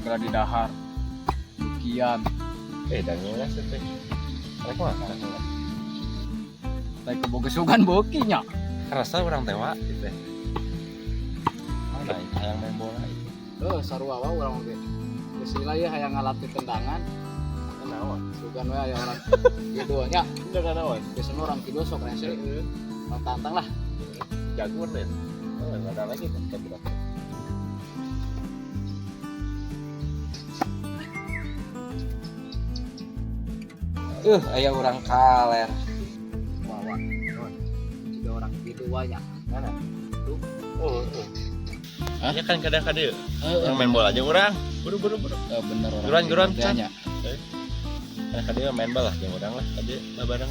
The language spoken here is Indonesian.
gara-gara di dahar bukian Dan ngelas teh. Rek mah. lain kebogesugan bokinya Rasa orang tewa gitu. Mana hayang main bola itu. sarua wae urang oge geus lila ieu hayang ngalatih tendangan Naon? sugan we aya orang kieu nya Udah naon? geus orang kieu sok rese tantang lah Jagur deh. Enggak ada lagi kan kita. Aya orang kaler. wawa juga orang kieu wae nya Mana? Tuh. Oh. Ya kan kada-kada. Orang main bola aja orang. Buru. bener orang Geruan, kieu teh nya. Kada main bola jeung urang lah. Tadi barengan.